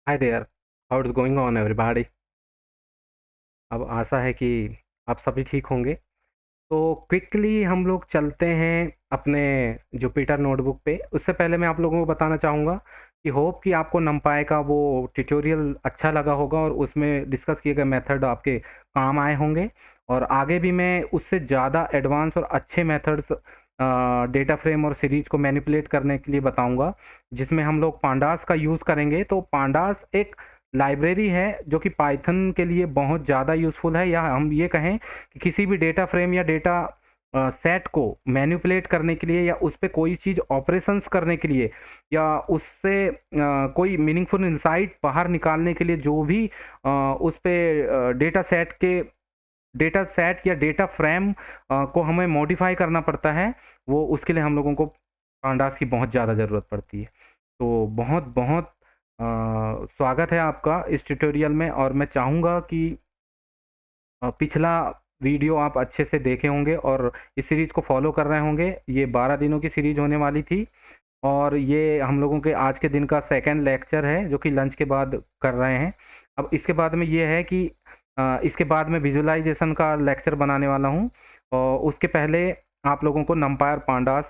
Hi there, how is going on everybody. अब आशा है कि आप सभी ठीक होंगे। तो क्विकली हम लोग चलते हैं अपने जुपिटर नोटबुक पे। उससे पहले मैं आप लोगों को बताना चाहूँगा कि होप कि आपको नमपाई का वो ट्यूटोरियल अच्छा लगा होगा और उसमें डिस्कस किए गए मेथड आपके काम आए होंगे। और आगे भी मैं उससे ज़्यादा एडवांस और अच्छे मेथड्स डेटा फ्रेम और सीरीज को मैनिपुलेट करने के लिए बताऊंगा, जिसमें हम लोग पांडास का यूज़ करेंगे। तो पांडास एक लाइब्रेरी है जो कि पाइथन के लिए बहुत ज़्यादा यूज़फुल है, या हम ये कहें कि किसी भी डेटा फ्रेम या डेटा सेट को मैनिपुलेट करने के लिए, या उस पर कोई चीज़ ऑपरेशंस करने के लिए, या उससे कोई मीनिंगफुल इंसाइट बाहर निकालने के लिए, जो भी उस पे डेटा सेट या डेटा फ्रेम को हमें मॉडिफाई करना पड़ता है, वो उसके लिए हम लोगों को पांडास की बहुत ज़्यादा ज़रूरत पड़ती है। तो बहुत बहुत स्वागत है आपका इस ट्यूटोरियल में, और मैं चाहूँगा कि पिछला वीडियो आप अच्छे से देखे होंगे और इस सीरीज़ को फॉलो कर रहे होंगे। ये 12 दिनों की सीरीज़ होने वाली थी, और ये हम लोगों के आज के दिन का सेकंड लेक्चर है जो कि लंच के बाद कर रहे हैं। अब इसके बाद में ये है कि इसके बाद में विजुअलाइजेशन का लेक्चर बनाने वाला हूँ, और उसके पहले आप लोगों को नमपायर पांडास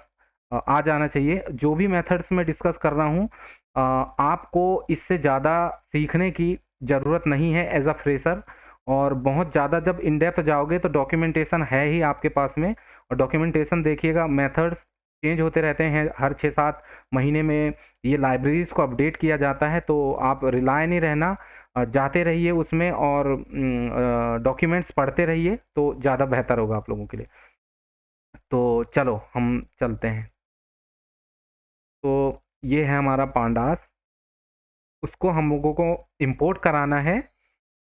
आ जाना चाहिए। जो भी मेथड्स मैं डिस्कस कर रहा हूँ, आपको इससे ज़्यादा सीखने की ज़रूरत नहीं है एज अ फ्रेशर। और बहुत ज़्यादा जब इन डेप्थ जाओगे तो डॉक्यूमेंटेशन है ही आपके पास में, और डॉक्यूमेंटेशन देखिएगा, मेथड्स चेंज होते रहते हैं हर 6-7 महीने में। ये लाइब्रेरीज को अपडेट किया जाता है, तो आप रिलाय नहीं रहना, जाते रहिए उसमें और डॉक्यूमेंट्स पढ़ते रहिए, तो ज़्यादा बेहतर होगा आप लोगों के लिए। तो चलो हम चलते हैं। तो ये है हमारा पांडास, उसको हम लोगों को इंपोर्ट कराना है।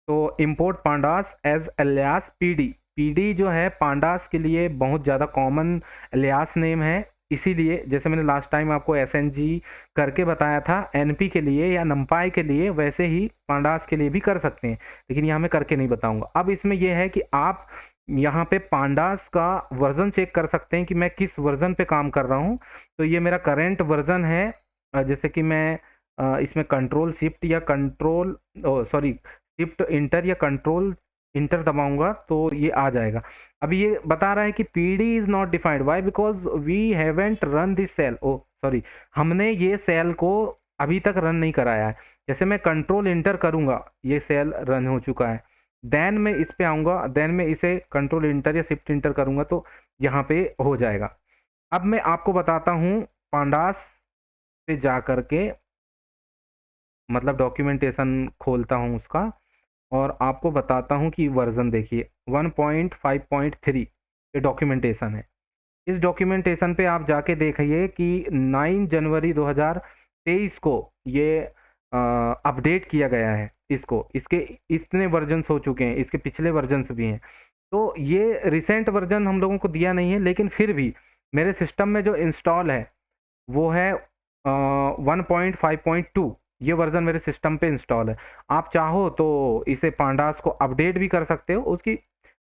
तो import pandas as alias PD. PD जो है पांडास के लिए बहुत ज़्यादा कॉमन एलियास नेम है। इसीलिए जैसे मैंने लास्ट टाइम आपको एसएनजी करके बताया था एनपी के लिए या नमपाई के लिए, वैसे ही पांडास के लिए भी कर सकते हैं, लेकिन यहाँ मैं करके नहीं बताऊंगा। अब इसमें यह है कि आप यहाँ पे पांडास का वर्जन चेक कर सकते हैं कि मैं किस वर्जन पे काम कर रहा हूँ। तो ये मेरा करेंट वर्जन है। जैसे कि मैं इसमें कंट्रोल शिफ्ट या कंट्रोल सॉरी शिफ्ट इंटर या कंट्रोल इंटर दबाऊंगा तो ये आ जाएगा। अभी ये बता रहा है कि PD is not defined, why because we haven't run this cell. Oh sorry, हमने ये सेल को अभी तक रन नहीं कराया है। जैसे मैं कंट्रोल इंटर करूंगा, ये सेल रन हो चुका है। देन मैं इस पे आऊंगा, देन मैं इसे कंट्रोल इंटर या शिफ्ट इंटर करूंगा तो यहाँ पे हो जाएगा। अब मैं आपको बताता हूँ पांडास पे जा करके, मतलब डॉक्यूमेंटेशन खोलता हूँ उसका, और आपको बताता हूँ कि वर्जन देखिए 1.5.3 ये डॉक्यूमेंटेशन है। इस डॉक्यूमेंटेशन पे आप जाके देखिए कि 9 जनवरी 2023 को ये अपडेट किया गया है। इसको इसके इतने वर्जन्स हो चुके हैं, इसके पिछले वर्जन्स भी हैं। तो ये रिसेंट वर्जन हम लोगों को दिया नहीं है, लेकिन फिर भी मेरे सिस्टम में जो इंस्टॉल है वो है 1.5.2। ये वर्जन मेरे सिस्टम पे इंस्टॉल है। आप चाहो तो इसे पांडास को अपडेट भी कर सकते हो, उसकी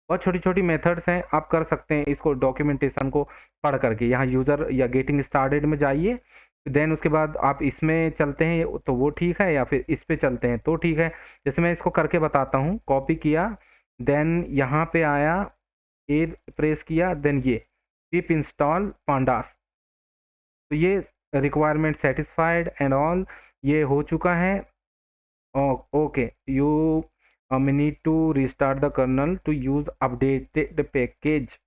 बहुत छोटी छोटी मेथड्स हैं, आप कर सकते हैं इसको डॉक्यूमेंटेशन को पढ़ करके। यहाँ यूज़र या गेटिंग स्टार्टेड में जाइए, देन उसके बाद आप इसमें चलते हैं तो वो ठीक है, या फिर इस पे चलते हैं तो ठीक है। जैसे मैं इसको करके बताता हूँ, कॉपी किया, देन यहाँ पे आया, ए प्रेस किया, देन ये कीप इंस्टॉल पांडास। तो ये रिक्वायरमेंट सेटिस्फाइड एंड ऑल, ये हो चुका है। Okay, you need to restart the kernel to use updated package.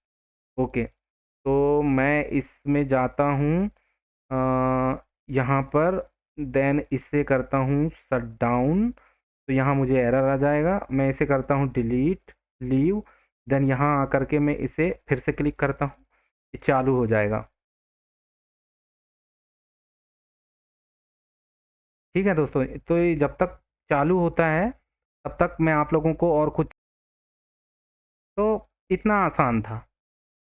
Okay, तो मैं इसमें जाता हूँ यहाँ पर, देन इसे करता हूँ शट डाउन। तो यहाँ मुझे एरर आ जाएगा, मैं इसे करता हूँ डिलीट लीव, देन यहाँ आकर के मैं इसे फिर से क्लिक करता हूँ, ये चालू हो जाएगा। ठीक है दोस्तों, तो ये जब तक चालू होता है तब तक मैं आप लोगों को और कुछ, तो इतना आसान था।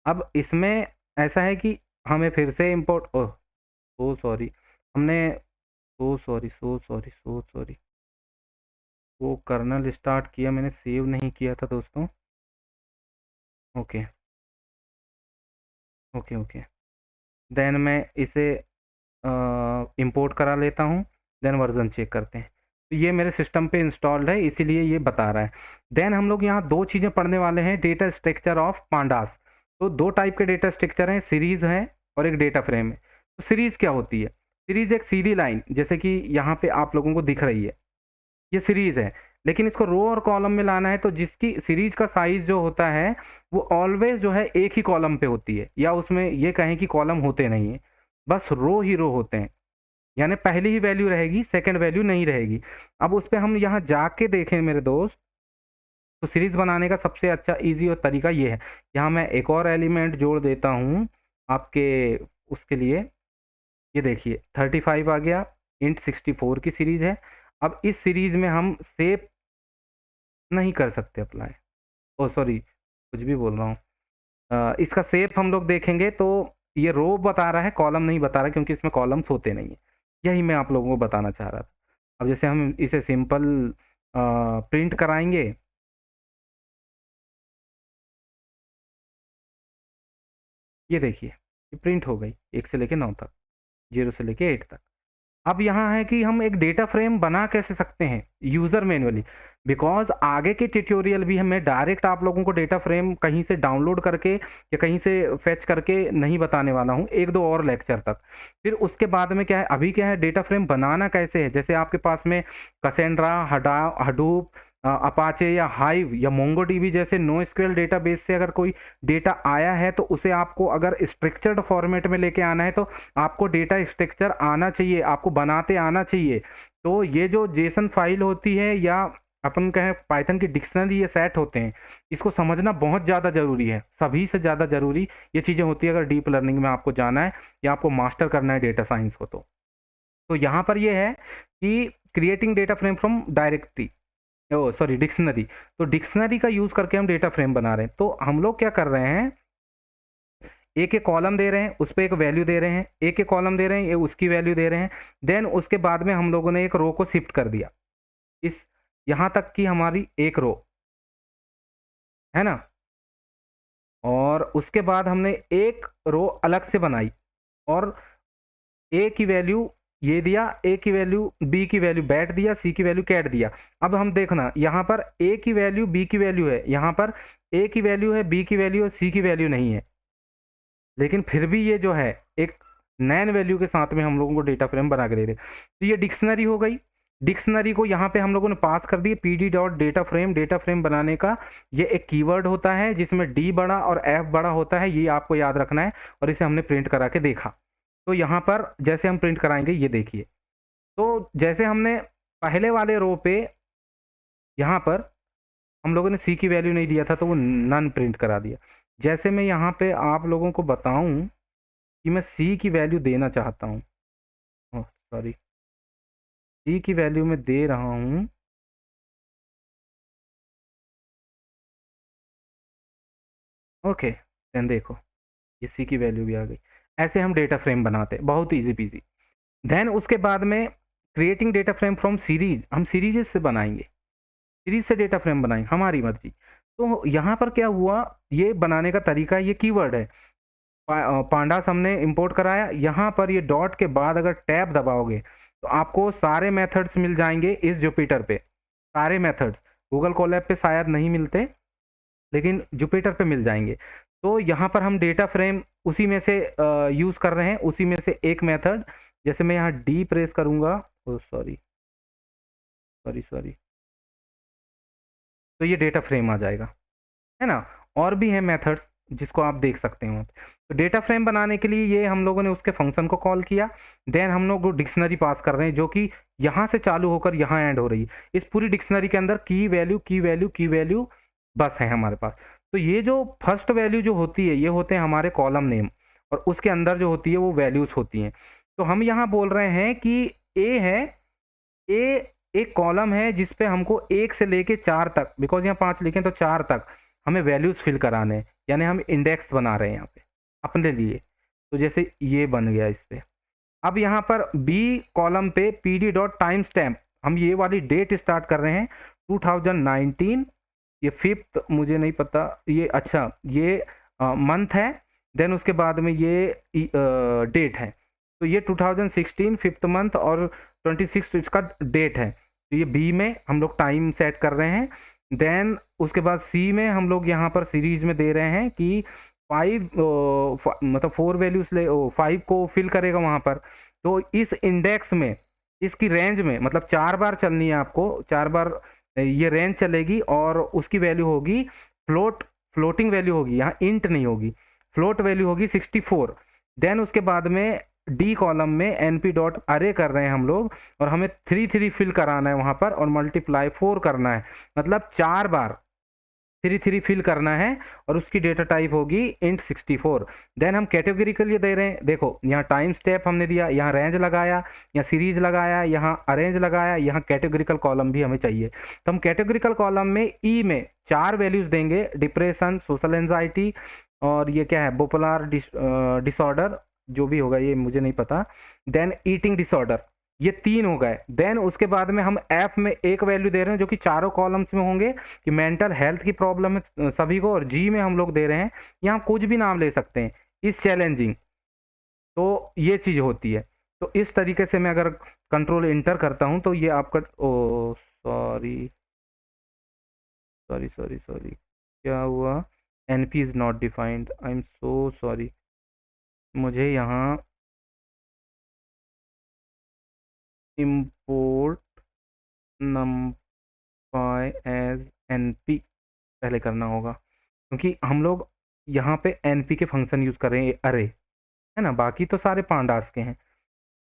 अब इसमें ऐसा है कि हमें फिर से इंपोर्ट, ओह सो सॉरी, हमने सो सॉरी वो कर्नल स्टार्ट किया, मैंने सेव नहीं किया था दोस्तों। ओके ओके ओके, देन मैं इसे इंपोर्ट करा लेता हूँ, देन वर्जन चेक करते हैं। तो ये मेरे सिस्टम पे इंस्टॉल्ड है, इसीलिए ये बता रहा है। देन हम लोग यहाँ 2 चीज़ें पढ़ने वाले हैं, डेटा स्ट्रक्चर ऑफ पांडास। तो 2 टाइप के डेटा स्ट्रक्चर हैं, सीरीज़ है और एक डेटा फ्रेम है। तो सीरीज़ क्या होती है? सीरीज़ एक सीधी लाइन, जैसे कि यहाँ पे आप लोगों को दिख रही है, ये सीरीज़ है। लेकिन इसको रो और कॉलम में लाना है, तो जिसकी सीरीज़ का साइज़ जो होता है, वो ऑलवेज़ जो है एक ही कॉलम पे होती है, या उसमें ये कहें कि कॉलम होते नहीं हैं, बस रो ही रो होते हैं। यानी पहली ही वैल्यू रहेगी, सेकंड वैल्यू नहीं रहेगी। अब उस पे हम यहाँ जाके देखें मेरे दोस्त, तो सीरीज़ बनाने का सबसे अच्छा ईज़ी और तरीका ये है। यहाँ मैं एक और एलिमेंट जोड़ देता हूँ आपके उसके लिए। ये देखिए 35 आ गया, इंट 64 की सीरीज़ है। अब इस सीरीज़ में हम शेप नहीं कर सकते अप्लाई, ओह सॉरी, कुछ भी बोल रहा हूँ। इसका शेप हम लोग देखेंगे तो ये रो बता रहा है, कॉलम नहीं बता रहा है, क्योंकि इसमें कॉलम्स होते नहीं हैं। यही मैं आप लोगों को बताना चाह रहा था। अब जैसे हम इसे सिंपल प्रिंट कराएँगे, ये देखिए, ये प्रिंट हो गई 1 से लेके 9 तक, 0 से लेके 8 तक। अब यहाँ है कि हम एक डेटा फ्रेम बना कैसे सकते हैं यूज़र मैन्युअली, बिकॉज़ आगे के ट्यूटोरियल भी मैं डायरेक्ट आप लोगों को डेटा फ्रेम कहीं से डाउनलोड करके या कहीं से फेच करके नहीं बताने वाला हूँ, 1-2 और लेक्चर तक। फिर उसके बाद में क्या है, अभी क्या है, डेटा फ्रेम बनाना कैसे है, जैसे आपके पास में कैसेंड्रा, हडूप, अपाचे या हाइव या मोंगोडीबी जैसे नोएसक्यूएल डेटाबेस से अगर कोई डेटा आया है, तो उसे आपको अगर स्ट्रक्चर्ड फॉर्मेट में लेके आना है, तो आपको डेटा स्ट्रक्चर आना चाहिए, आपको बनाते आना चाहिए। तो ये जो जेसन फाइल होती है, या अपन कहें पाइथन की डिक्शनरी, ये सेट होते हैं, इसको समझना बहुत ज़्यादा ज़रूरी है, सभी से ज़्यादा ज़रूरी ये चीज़ें होती है अगर डीप लर्निंग में आपको जाना है या आपको मास्टर करना है डेटा साइंस को। तो यहाँ पर ये है कि creating data frame from directory, oh sorry, dictionary. तो डिक्शनरी का यूज़ करके हम डेटा फ्रेम बना रहे हैं। तो हम लोग क्या कर रहे हैं, एक एक कॉलम दे रहे हैं, उस पे एक वैल्यू दे रहे हैं, एक एक कॉलम दे रहे हैं, ये उसकी वैल्यू दे रहे हैं। देन उसके बाद में हम लोगों ने एक रो को शिफ्ट कर दिया, इस यहाँ तक की हमारी एक रो है ना, और उसके बाद हमने एक रो अलग से बनाई और ए की वैल्यू ये दिया, ए की वैल्यू, बी की वैल्यू बैट दिया, सी की वैल्यू कैट दिया। अब हम देखना, यहाँ पर ए की वैल्यू बी की वैल्यू है, यहाँ पर ए की वैल्यू है, बी की वैल्यू है, सी की वैल्यू नहीं है। लेकिन फिर भी ये जो है एक नैन वैल्यू के साथ में हम लोगों को डेटा फ्रेम बना के दे रहे। तो ये डिक्शनरी हो गई। डिक्शनरी को यहाँ पे हम लोगों ने पास कर दी p d dot data frame बनाने का ये एक कीवर्ड होता है जिसमें डी बड़ा और एफ बड़ा होता है, ये आपको याद रखना है। और इसे हमने प्रिंट करा के देखा, तो यहाँ पर जैसे हम प्रिंट कराएंगे ये देखिए, तो जैसे हमने पहले वाले रो पे यहाँ पर हम लोगों ने सी की वैल्यू नहीं दिया था, तो वो नन प्रिंट करा दिया। जैसे मैं यहाँ पे आप लोगों को बताऊं कि मैं सी की वैल्यू देना चाहता हूँ, ओह सॉरी, सी की वैल्यू मैं दे रहा हूँ, ओके, देन देखो ये सी की वैल्यू भी आ गई। ऐसे हम डेटा फ्रेम बनाते हैं, बहुत ईजी पीजी। देन उसके बाद में creating data frame from series, हम सीरीज से बनाएंगे, सीरीज से डेटा फ्रेम बनाएंगे, हमारी मर्जी। तो यहाँ पर क्या हुआ, ये बनाने का तरीका, ये कीवर्ड है, पांडास हमने इंपोर्ट कराया। यहाँ पर ये डॉट के बाद अगर टैब दबाओगे तो आपको सारे मेथड्स मिल जाएंगे इस जुपिटर पे, सारे मेथड्स। गूगल कोलैब पे शायद नहीं मिलते, लेकिन जुपिटर पे मिल जाएंगे। तो यहाँ पर हम डेटा फ्रेम उसी में से यूज़ कर रहे हैं, उसी में से एक मेथड। जैसे मैं यहाँ डी प्रेस करूँगा, ओ सॉरी सॉरी सॉरी, तो ये डेटा फ्रेम आ जाएगा, है ना। और भी है मेथड्स जिसको आप देख सकते हो। तो डेटा फ्रेम बनाने के लिए ये हम लोगों ने उसके फंक्शन को कॉल किया। देन हम लोग डिक्शनरी पास कर रहे हैं जो कि यहाँ से चालू होकर यहाँ एंड हो रही है। इस पूरी डिक्शनरी के अंदर की वैल्यू की वैल्यू की वैल्यू बस है हमारे पास। तो ये जो फर्स्ट वैल्यू जो होती है, ये होते हैं हमारे कॉलम नेम, और उसके अंदर जो होती है वो वैल्यूज होती हैं। तो हम यहाँ बोल रहे हैं कि ए है, ए एक कॉलम है जिसपे हमको 1 से लेके 4 तक, बिकॉज यहाँ 5 लिखे तो 4 तक हमें वैल्यूज फिल कराने हैं, यानी हम इंडेक्स बना रहे हैं यहाँ पे अपने लिए। तो जैसे ये बन गया इस पे। अब यहाँ पर बी कॉलम पे P d dot time stamp, हम ये वाली डेट स्टार्ट कर रहे हैं 2019, ये 5th मुझे नहीं पता, ये अच्छा ये मंथ है। देन उसके बाद में ये डेट है, तो ये 2016 5th मंथ और 26 इसका डेट है। तो ये बी में हम लोग टाइम सेट कर रहे हैं। देन उसके बाद सी में हम लोग यहाँ पर सीरीज में दे रहे हैं कि 5 मतलब 4 वैल्यूज ले 5 को फिल करेगा वहाँ पर। तो इस इंडेक्स में इसकी रेंज में मतलब 4 बार चलनी है आपको, 4 बार ये रेंज चलेगी और उसकी वैल्यू होगी फ्लोटिंग वैल्यू होगी, यहाँ इंट नहीं होगी, फ्लोट वैल्यू होगी 64। देन उसके बाद में डी कॉलम में np डॉट अरे कर रहे हैं हम लोग और हमें 3 फिल कराना है वहां पर और मल्टीप्लाई 4 करना है, मतलब 4 बार 3 फिल करना है और उसकी डेटा टाइप होगी इंट 64। देन हम कैटेगरिकल ये दे रहे हैं, देखो यहाँ टाइम स्टेप हमने दिया, यहाँ रेंज लगाया, यहाँ सीरीज लगाया, यहाँ अरेंज लगाया, यहाँ कैटेगरिकल कॉलम भी हमें चाहिए। तो हम कैटेगरिकल कॉलम में ई में 4 वैल्यूज देंगे, डिप्रेशन, सोशल एंजाइटी और ये क्या है बाइपोलर डिसऑर्डर, जो भी होगा ये मुझे नहीं पता। देन ईटिंग डिसऑर्डर, ये 3 हो गए। देन उसके बाद में हम एफ में एक वैल्यू दे रहे हैं जो कि चारों कॉलम्स में होंगे कि मेंटल हेल्थ की प्रॉब्लम है सभी को, और जी में हम लोग दे रहे हैं, यहाँ कुछ भी नाम ले सकते हैं, इस चैलेंजिंग। तो ये चीज़ होती है। तो इस तरीके से मैं अगर कंट्रोल इंटर करता हूँ तो ये आपका ओ सॉरी सॉरी सॉरी सॉरी क्या हुआ, NP is not defined, I am so sorry. मुझे यहाँ इम्पोर्ट numpy एज np पहले करना होगा, क्योंकि हम लोग यहाँ पे np के फंक्शन यूज कर रहे हैं अरे, है ना, बाकी तो सारे पांडास के हैं।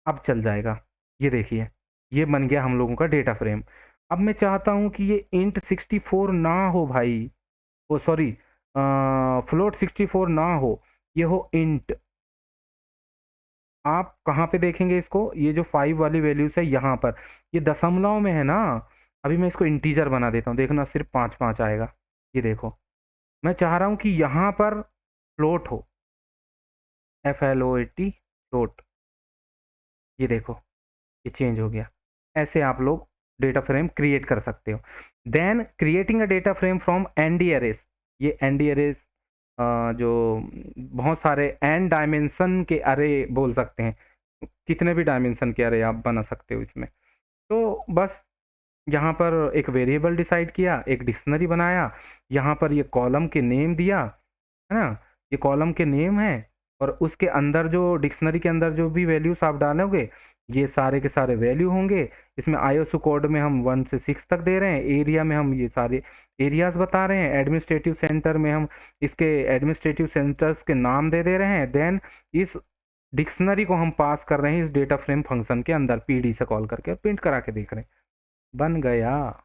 अब चल जाएगा, ये देखिए ये बन गया हम लोगों का डेटा फ्रेम। अब मैं चाहता हूँ कि ये इंट 64 ना हो भाई, ओ सॉरी फ्लोट 64 ना हो, ये हो इंट। आप कहाँ पे देखेंगे इसको, ये जो 5 वाली वैल्यूज है यहाँ पर, ये दशमलव में है ना। अभी मैं इसको इंटीजर बना देता हूँ, देखना सिर्फ 5 आएगा। ये देखो, मैं चाह रहा हूँ कि यहाँ पर फ्लोट हो, FLOAT फ्लोट, ये देखो ये चेंज हो गया। ऐसे आप लोग डेटा फ्रेम क्रिएट कर सकते हो। Then creating a data frame from ND arrays, ये एनडी अरेज जो बहुत सारे एन डायमेंशन के अरे बोल सकते हैं, कितने भी डायमेंशन के अरे आप बना सकते हो इसमें। तो बस यहाँ पर एक वेरिएबल डिसाइड किया, एक डिक्शनरी बनाया, यहाँ पर ये कॉलम के नेम दिया, है ना, ये कॉलम के नेम है और उसके अंदर जो डिक्शनरी के अंदर जो भी वैल्यूज आप डालोगे ये सारे के सारे वैल्यू होंगे। इसमें आईएसओ कोड में हम 1 से 6 तक दे रहे हैं, एरिया में हम ये सारे एरियाज बता रहे हैं, एडमिनिस्ट्रेटिव सेंटर में हम इसके एडमिनिस्ट्रेटिव सेंटर्स के नाम दे रहे हैं। देन इस डिक्शनरी को हम पास कर रहे हैं इस डेटा फ्रेम फंक्शन के अंदर पीडी से कॉल करके, और प्रिंट करा के देख रहे हैं, बन गया।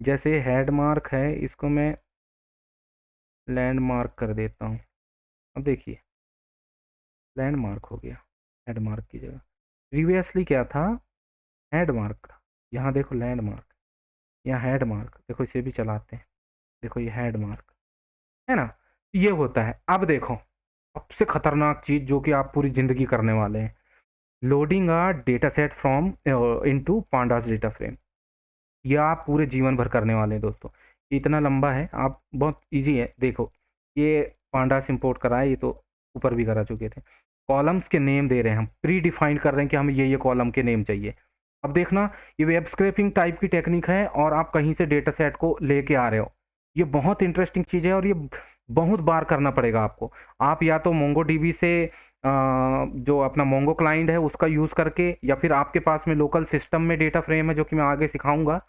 जैसे हेड मार्क है, इसको मैं लैंड मार्क कर देता हूँ, अब देखिए लैंड मार्क हो गया हेड मार्क की जगह। प्रीवियसली क्या था, हेड मार्क, यहाँ देखो लैंड मार्क, यहाँ हेड मार्क, देखो इसे भी चलाते हैं, देखो ये हेड मार्क है ना, ये होता है। अब देखो सबसे खतरनाक चीज जो कि आप पूरी जिंदगी करने वाले हैं, loading a data set from into pandas data frame. ये आप पूरे जीवन भर करने वाले हैं दोस्तों, इतना लंबा है, आप बहुत इजी है। देखो ये पांडास इंपोर्ट करा है, ये तो ऊपर भी करा चुके थे। कॉलम्स के नेम दे रहे हैं, हम प्री डिफाइंड कर रहे हैं कि हमें ये कॉलम के नेम चाहिए। अब देखना ये वेब स्क्रैपिंग टाइप की टेक्निक है और आप कहीं से डेटा सेट को लेके आ रहे हो, ये बहुत इंटरेस्टिंग चीज़ है और ये बहुत बार करना पड़ेगा आपको। आप या तो मोंगो डीबी से जो अपना मोंगो क्लाइंट है उसका यूज़ करके, या फिर आपके पास में लोकल सिस्टम में डेटा फ्रेम है जो कि मैं आगे सिखाऊंगा,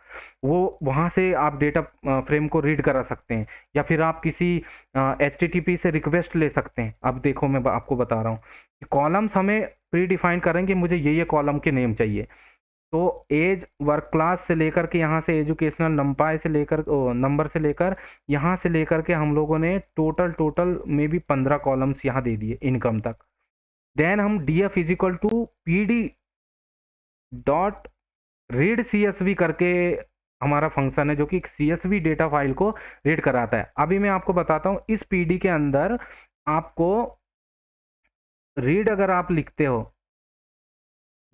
वो वहाँ से आप डेटा फ्रेम को रीड करा सकते हैं, या फिर आप किसी HTTP से रिक्वेस्ट ले सकते हैं। अब देखो मैं आपको बता रहा हूँ, कॉलम्स हमें प्री डिफाइन करेंगे, मुझे ये कॉलम के नेम चाहिए। तो एज वर्क क्लास से लेकर के यहाँ से एजुकेशनल नंपाई से लेकर नंबर से लेकर यहाँ से लेकर के हम लोगों ने टोटल में भी 15 कॉलम्स यहाँ दे दिए इनकम तक। देन हम df is equal to pd dot read CSV करके हमारा फंक्शन है जो कि CSV डेटा फाइल को रीड कराता है। अभी मैं आपको बताता हूँ इस pd के अंदर आपको रीड अगर आप लिखते हो,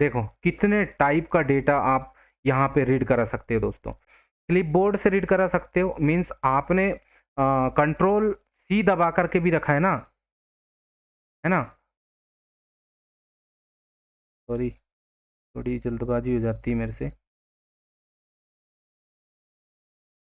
देखो कितने टाइप का डेटा आप यहाँ पे रीड करा सकते हो दोस्तों। क्लिपबोर्ड से रीड करा सकते हो, मीन्स आपने कंट्रोल C दबा करके भी रखा है ना, सॉरी थोड़ी जल्दबाजी हो जाती है मेरे से।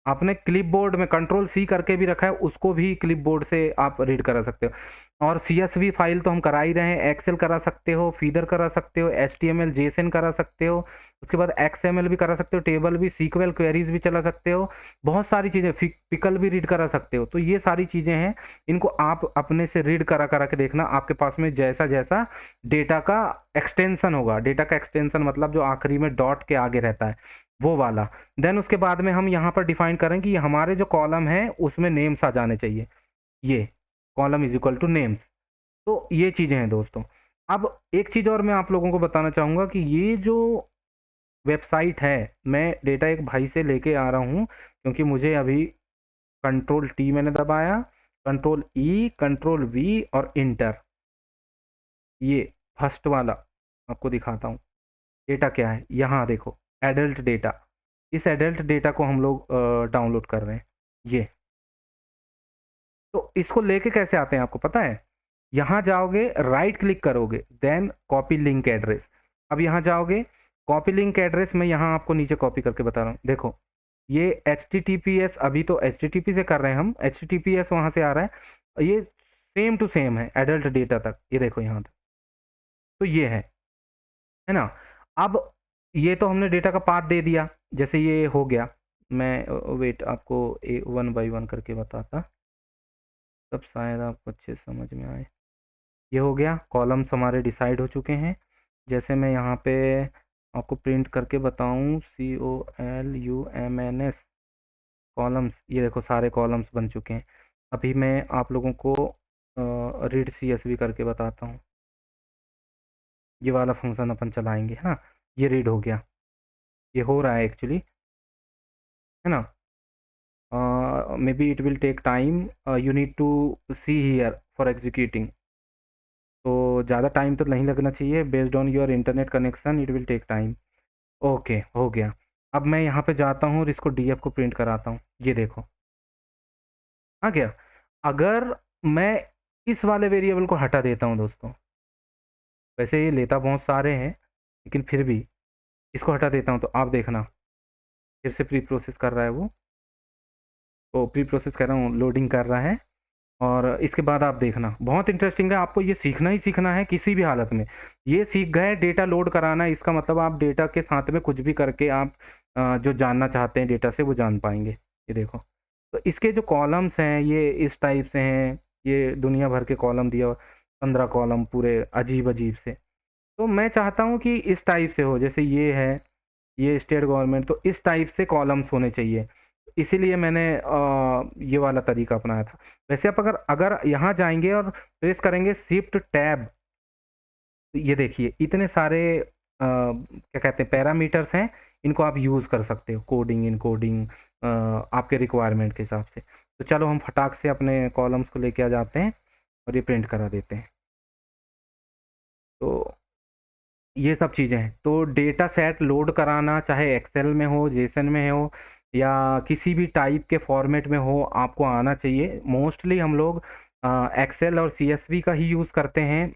आपने क्लिपबोर्ड में कंट्रोल सी करके भी रखा है, उसको भी क्लिपबोर्ड से आप रीड करा सकते हो। और CSV फाइल तो हम करा ही रहे हैं, एक्सेल करा सकते हो, फीडर करा सकते हो, HTML JSON करा सकते हो, उसके बाद XML भी करा सकते हो, टेबल भी, SQL क्वेरीज भी चला सकते हो, बहुत सारी चीज़ें, पिकल भी रीड करा सकते हो। तो ये सारी चीज़ें हैं, इनको आप अपने से रीड करा करा के देखना, आपके पास में जैसा जैसा डेटा का एक्सटेंशन होगा, डेटा का एक्सटेंशन मतलब जो आखिरी में डॉट के आगे रहता है वो वाला। देन उसके बाद में हम यहाँ पर डिफाइन करें कि हमारे जो कॉलम है उसमें नेम्स आ जाने चाहिए, ये column is equal two names. तो ये चीज़ें हैं दोस्तों। अब एक चीज़ और मैं आप लोगों को बताना चाहूँगा कि ये जो वेबसाइट है, मैं डेटा एक भाई से लेके आ रहा हूँ, क्योंकि मुझे अभी कंट्रोल T मैंने दबाया, कंट्रोल E, कंट्रोल V और इंटर, ये फर्स्ट वाला आपको दिखाता हूँ। डेटा क्या है, यहाँ देखो, एडल्ट डेटा। इस एडल्ट डेटा को हम लोग डाउनलोड कर रहे हैं, ये। तो इसको लेके कैसे आते हैं आपको पता है? यहाँ जाओगे, राइट क्लिक करोगे, देन कॉपी लिंक एड्रेस। अब यहाँ जाओगे, कॉपी लिंक एड्रेस मैं यहाँ आपको नीचे कॉपी करके बता रहा हूँ। देखो, ये HTTPS, अभी तो HTTP से कर रहे हैं हम, HTTPS वहाँ से आ रहा है, ये सेम टू सेम है एडल्ट डेटा तक, ये देखो यहाँ तक। तो ये है ना? अब ये तो हमने डेटा का पाथ दे दिया, जैसे ये हो गया। मैं वेट आपको वन बाई वन करके बताता, तब शायद आपको अच्छे समझ में आए। ये हो गया, कॉलम्स हमारे डिसाइड हो चुके हैं। जैसे मैं यहाँ पे आपको प्रिंट करके बताऊँ, COLUMNS कॉलम्स, ये देखो सारे कॉलम्स बन चुके हैं। अभी मैं आप लोगों को रीड CSV करके बताता हूँ। ये वाला फंक्शन अपन चलाएंगे, है ना? ये रीड हो गया, ये हो रहा है एक्चुअली, है ना? Maybe it will take time, you need to see here for executing। तो ज़्यादा टाइम तो नहीं लगना चाहिए, based on your internet connection it will take time. Okay, हो गया। अब मैं यहाँ पे जाता हूँ और इसको DF को प्रिंट कराता हूँ, ये देखो आ गया। अगर मैं इस वाले वेरिएबल को हटा देता हूँ दोस्तों, वैसे ये लेता बहुत सारे हैं, लेकिन फिर भी इसको हटा देता हूँ, तो आप देखना फिर से प्री प्रोसेस कर रहा है वो, तो प्री प्रोसेस कर रहा हूँ, लोडिंग कर रहा है। और इसके बाद आप देखना, बहुत इंटरेस्टिंग है, आपको ये सीखना ही सीखना है किसी भी हालत में। ये सीख गए डेटा लोड कराना, इसका मतलब आप डेटा के साथ में कुछ भी करके आप जो जानना चाहते हैं डेटा से वो जान पाएंगे। ये देखो, तो इसके जो कॉलम्स हैं ये इस टाइप से हैं, ये दुनिया भर के कॉलम दिया, 15 कॉलम पूरे अजीब अजीब से। तो मैं चाहता हूँ कि इस टाइप से हो, जैसे ये है, ये स्टेट गवर्नमेंट, तो इस टाइप से कॉलम्स होने चाहिए, इसीलिए मैंने ये वाला तरीका अपनाया था। वैसे आप अगर अगर यहाँ जाएंगे और प्रेस करेंगे शिफ्ट टैब, तो ये देखिए इतने सारे क्या कहते हैं पैरामीटर्स हैं, इनको आप यूज़ कर सकते हो, कोडिंग इनकोडिंग आपके रिक्वायरमेंट के हिसाब से। तो चलो हम फटाक से अपने कॉलम्स को लेके आ जाते हैं और ये प्रिंट करा देते हैं। तो ये सब चीज़ें हैं। तो डेटा सेट लोड कराना, चाहे एक्सेल में हो, जेसन में हो, या किसी भी टाइप के फॉर्मेट में हो, आपको आना चाहिए। मोस्टली हम लोग एक्सेल और CSV का ही यूज़ करते हैं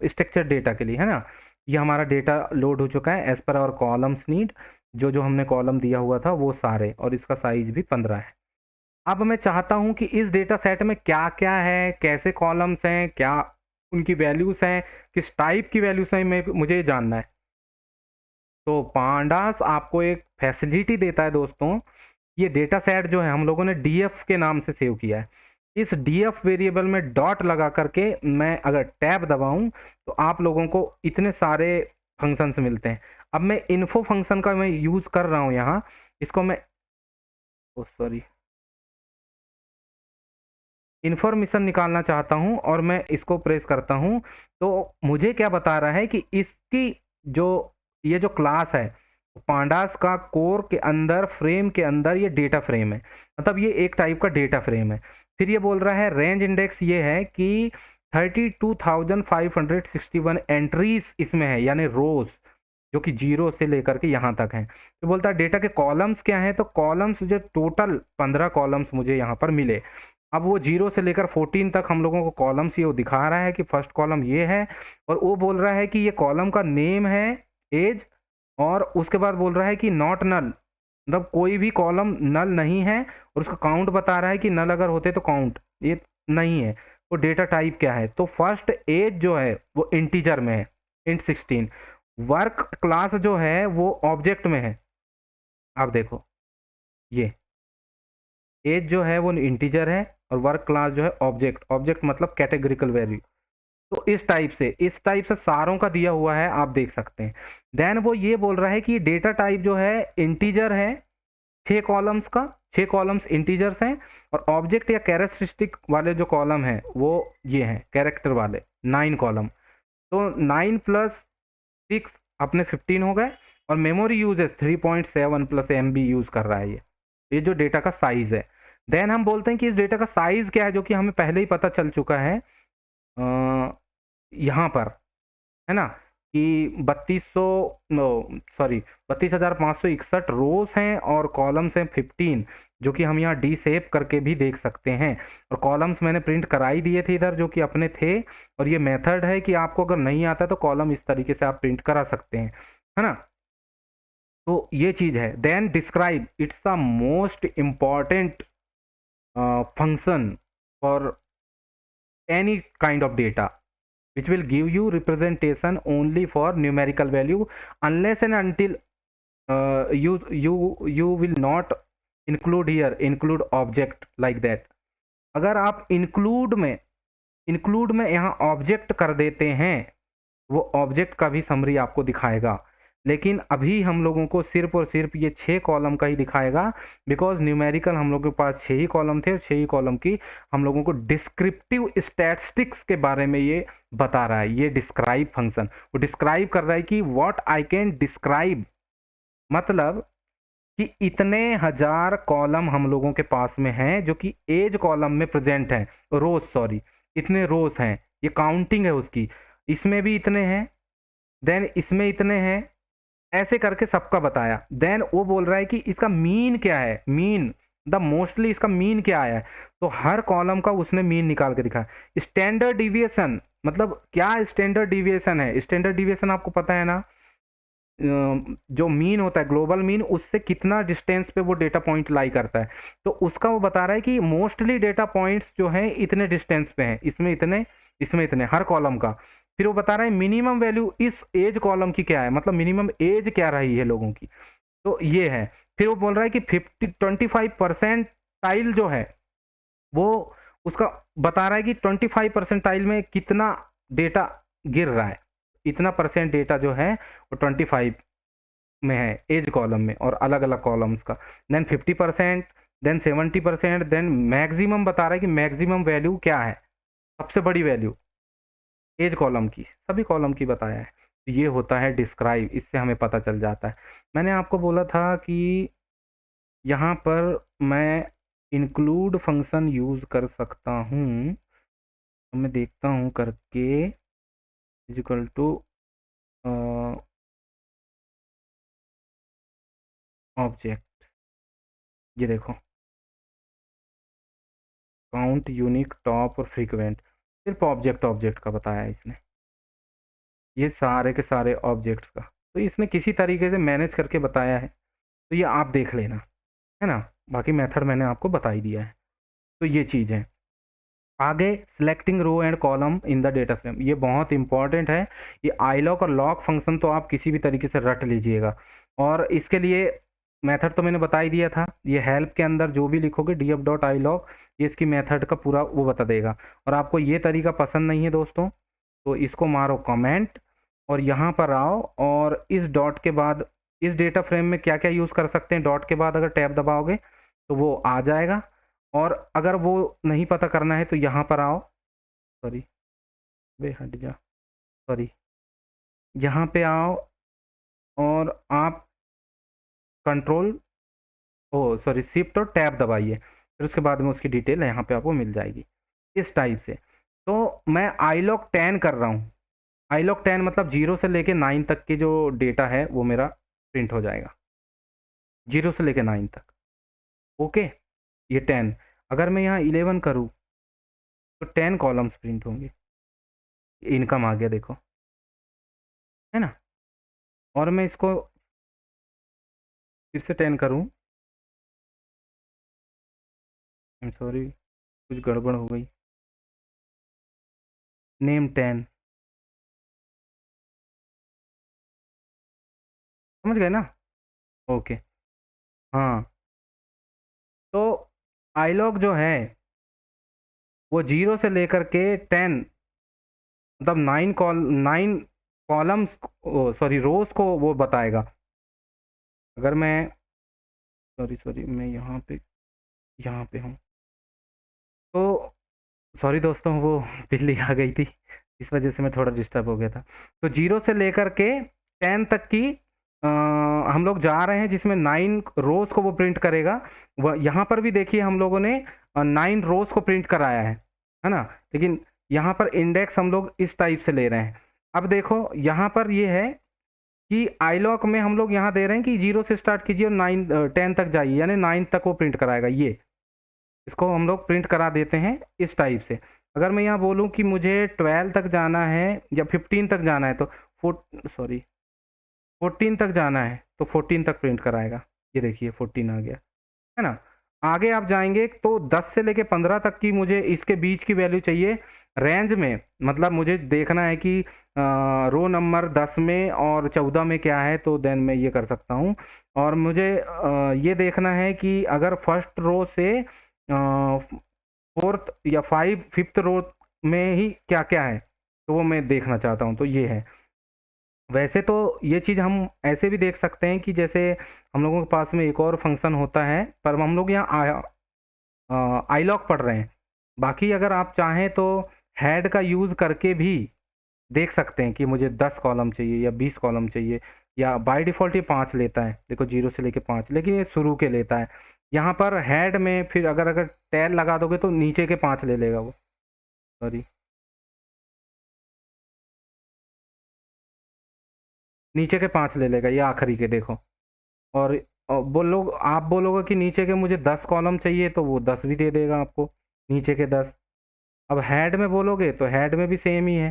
स्ट्रक्चर डेटा के लिए, है ना? ये हमारा डेटा लोड हो चुका है as per hour columns need, जो जो हमने कॉलम दिया हुआ था वो सारे, और इसका साइज भी 15 है। अब मैं चाहता हूँ कि इस डेटा सेट में क्या क्या है, कैसे कॉलम्स हैं, क्या उनकी वैल्यूज़ हैं, किस टाइप की वैल्यूज़ हैं, मुझे जानना है। तो पांडास आपको एक फैसिलिटी देता है दोस्तों, ये डेटा सेट जो है हम लोगों ने DF के नाम से सेव किया है। इस DF वेरिएबल में डॉट लगा करके मैं अगर टैब दबाऊं तो आप लोगों को इतने सारे फंक्शंस मिलते हैं। अब मैं इन्फो फंक्शन का मैं यूज़ कर रहा हूँ यहाँ, इसको मैं सॉरी इन्फॉर्मेशन निकालना चाहता हूँ और मैं इसको प्रेस करता हूँ, तो मुझे क्या बता रहा है कि इसकी जो ये जो क्लास है पांडास का कोर के अंदर, फ्रेम के अंदर ये डेटा फ्रेम है, मतलब ये एक टाइप का डेटा फ्रेम है। फिर ये बोल रहा है रेंज इंडेक्स ये है कि 32,561 एंट्रीज इसमें है, यानी रोज, जो कि 0 से लेकर के यहाँ तक हैं। तो बोलता है डेटा के कॉलम्स क्या हैं, तो कॉलम्स जो टोटल 15 कॉलम्स मुझे यहाँ पर मिले। अब वो 0 से लेकर 14 तक हम लोगों को कॉलम्स ये वो दिखा रहा है कि फर्स्ट कॉलम ये है, और वो बोल रहा है कि ये कॉलम का नेम है एज, और उसके बाद बोल रहा है कि नॉट नल, मतलब कोई भी कॉलम नल नहीं है और उसका काउंट बता रहा है कि नल अगर होते तो काउंट, ये नहीं है। वो डेटा टाइप क्या है, तो फर्स्ट एज जो है वो इंटीजर में है, int 16। वर्क क्लास जो है वो ऑब्जेक्ट में है। आप देखो ये एज जो है वो इंटीजर है और वर्क क्लास जो है ऑब्जेक्ट, ऑब्जेक्ट मतलब कैटेगरिकल वैल्यू। तो इस टाइप से सारों का दिया हुआ है, आप देख सकते हैं। देन वो ये बोल रहा है कि डेटा टाइप जो है इंटीजर है, 6 कॉलम्स का, 6 कॉलम्स इंटीजर्स हैं, और ऑब्जेक्ट या कैरेक्टरिस्टिक वाले जो कॉलम हैं वो ये हैं कैरेक्टर वाले 9 कॉलम। तो 9 प्लस 6 अपने 15 हो गए, और memory uses 3.7 plus MB use कर रहा है ये जो डेटा का साइज है। देन हम बोलते हैं कि इस डेटा का साइज क्या है, जो कि हमें पहले ही पता चल चुका है यहाँ पर, है ना, कि 32,561 रोज हैं और कॉलम्स हैं 15, जो कि हम यहाँ डी सेप करके भी देख सकते हैं। और कॉलम्स मैंने प्रिंट कराई दिए थे इधर, जो कि अपने थे। और ये मेथड है कि आपको अगर नहीं आता तो कॉलम इस तरीके से आप प्रिंट करा सकते हैं, है ना। तो ये चीज है। Then describe, it's the most important function for any kind of data, which will give you representation only for numerical value, unless and until you will not include object like that. अगर आप include में यहाँ object कर देते हैं, वो object का भी समरी आपको दिखाएगा। लेकिन अभी हम लोगों को सिर्फ और सिर्फ ये 6 कॉलम का ही दिखाएगा, बिकॉज न्यूमेरिकल हम लोगों के पास 6 ही कॉलम थे, और 6 ही कॉलम की हम लोगों को डिस्क्रिप्टिव स्टैटिस्टिक्स के बारे में ये बता रहा है। ये डिस्क्राइब फंक्शन वो डिस्क्राइब कर रहा है कि व्हाट आई कैन डिस्क्राइब, मतलब कि इतने हजार कॉलम हम लोगों के पास में हैं जो कि एज कॉलम में प्रेजेंट हैं, रोज सॉरी, इतने रोज हैं, ये काउंटिंग है उसकी। इसमें भी इतने हैं, देन इसमें इतने हैं, ऐसे करके सबका बताया। देन वो बोल रहा है कि इसका मीन क्या है, मीन द मोस्टली इसका मीन क्या आया है। तो हर कॉलम का उसने मीन निकाल के दिखा। स्टैंडर्ड डिविएशन मतलब क्या, स्टैंडर्ड डिविएशन है, स्टैंडर्ड डिविएशन आपको पता है ना, जो मीन होता है ग्लोबल मीन, उससे कितना डिस्टेंस पे वो डेटा पॉइंट लाई करता है। तो उसका वो बता रहा है कि मोस्टली डेटा पॉइंट्स जो हैं इतने डिस्टेंस पे हैं, इसमें इतने, इसमें इतने, हर कॉलम का। फिर वो बता रहा है मिनिमम वैल्यू इस एज कॉलम की क्या है, मतलब मिनिमम एज क्या रही है लोगों की, तो ये है। फिर वो बोल रहा है कि 25% जो है वो उसका बता रहा है कि 25% में कितना डेटा गिर रहा है, इतना परसेंट डेटा जो है वो 25 में है एज कॉलम में, और अलग अलग कॉलम्स का। देन 50%, देन 70%, देन मैक्सिमम बता रहा है कि मैक्सिमम वैल्यू क्या है, सबसे बड़ी वैल्यू एज कॉलम की, सभी कॉलम की बताया है। तो ये होता है डिस्क्राइब, इससे हमें पता चल जाता है। मैंने आपको बोला था कि यहाँ पर मैं इंक्लूड फंक्शन यूज कर सकता हूँ, तो मैं देखता हूँ करके, इजिकल टू ऑब्जेक्ट, ये देखो काउंट यूनिक टॉप और फ्रीक्वेंट, सिर्फ ऑब्जेक्ट ऑब्जेक्ट का बताया है इसने, ये सारे के सारे ऑब्जेक्ट्स का। तो इसने किसी तरीके से मैनेज करके बताया है, तो ये आप देख लेना, है ना। बाकी मेथड मैंने आपको बता ही दिया है। तो ये चीज़ है। आगे selecting row and column in the data frame, ये बहुत इंपॉर्टेंट है। ये आईलॉक और लॉक फंक्शन तो आप किसी भी तरीके से रट लीजिएगा, और इसके लिए मेथड तो मैंने बता ही दिया था। ये हेल्प के अंदर जो भी लिखोगे df.ilog, ये इसकी मेथड का पूरा वो बता देगा। और आपको ये तरीका पसंद नहीं है दोस्तों, तो इसको मारो कमेंट, और यहाँ पर आओ, और इस डॉट के बाद इस डेटा फ्रेम में क्या क्या यूज़ कर सकते हैं, डॉट के बाद अगर टैब दबाओगे तो वो आ जाएगा। और अगर वो नहीं पता करना है तो यहाँ पर आओ, सॉरी वे हट जा, सॉरी, यहाँ पे आओ और आप कंट्रोल, ओ सॉरी, शिफ्ट और टैब दबाइए, फिर उसके बाद में उसकी डिटेल यहाँ पे आपको मिल जाएगी इस टाइप से। तो मैं आईलॉक 10 कर रहा हूँ। आईलॉक 10 मतलब 0 से लेके 9 तक के जो डेटा है वो मेरा प्रिंट हो जाएगा, 0 से लेके 9 तक। ओके, ये 10। अगर मैं यहाँ 11 करूँ तो 10 कॉलम्स प्रिंट होंगे। इनकम आ गया देखो, है ना। और मैं इसको फिर से 10 करूँ सॉरी, कुछ गड़बड़ हो गई। नेम 10, समझ गए ना? ओके। हाँ, तो आईलॉग जो है वो 0 से लेकर के 10, मतलब 9 कॉलम्स, सॉरी रोज को वो बताएगा। अगर मैं, सॉरी सॉरी, मैं यहाँ पे हूँ, तो सॉरी दोस्तों, वो बिल्ली आ गई थी, इस वजह से मैं थोड़ा डिस्टर्ब हो गया था। तो 0 से लेकर के 10 तक की हम लोग जा रहे हैं, जिसमें 9 रोज को वो प्रिंट करेगा। वह यहाँ पर भी देखिए हम लोगों ने 9 रोज को प्रिंट कराया है ना? लेकिन यहाँ पर इंडेक्स हम लोग इस टाइप से ले रहे हैं। अब देखो यहाँ पर ये है कि आईलॉक में हम लोग यहाँ दे रहे हैं कि 0 से स्टार्ट कीजिए और 10 तक जाइए, यानी 9 तक वो प्रिंट कराएगा। ये इसको हम लोग प्रिंट करा देते हैं इस टाइप से। अगर मैं यहाँ बोलूँ कि मुझे 12 तक जाना है या 15 तक जाना है, तो सॉरी 14 तक जाना है, तो 14 तक प्रिंट कराएगा। ये देखिए 14 आ गया, है ना? आगे आप जाएंगे तो 10 से लेके 15 तक की मुझे इसके बीच की वैल्यू चाहिए रेंज में। मतलब मुझे देखना है कि रो नंबर 10 में और 14 में क्या है, तो देन मैं ये कर सकता हूँ। और मुझे ये देखना है कि अगर फर्स्ट रो से फोर्थ या फिफ्थ रो में ही क्या क्या है, तो वो मैं देखना चाहता हूँ। तो ये है। वैसे तो ये चीज़ हम ऐसे भी देख सकते हैं कि जैसे हम लोगों के पास में एक और फंक्शन होता है, पर हम लोग यहाँ आईलॉक पढ़ रहे हैं। बाकी अगर आप चाहें तो हेड का यूज़ करके भी देख सकते हैं कि मुझे 10 कॉलम चाहिए या 20 कॉलम चाहिए, या बाय डिफ़ॉल्ट ये 5 लेता है। देखो 0 से लेके 5, लेकिन ये शुरू के लेता है। यहाँ पर हेड में फिर अगर टैल लगा दोगे तो नीचे के 5 ले लेगा वो। सॉरी, नीचे के 5 ले लेगा, ये आखिरी के देखो। और आप बोलोगे कि नीचे के मुझे 10 कॉलम चाहिए, तो वो 10 भी दे देगा आपको, नीचे के 10। अब हेड में बोलोगे तो हेड में भी सेम ही है।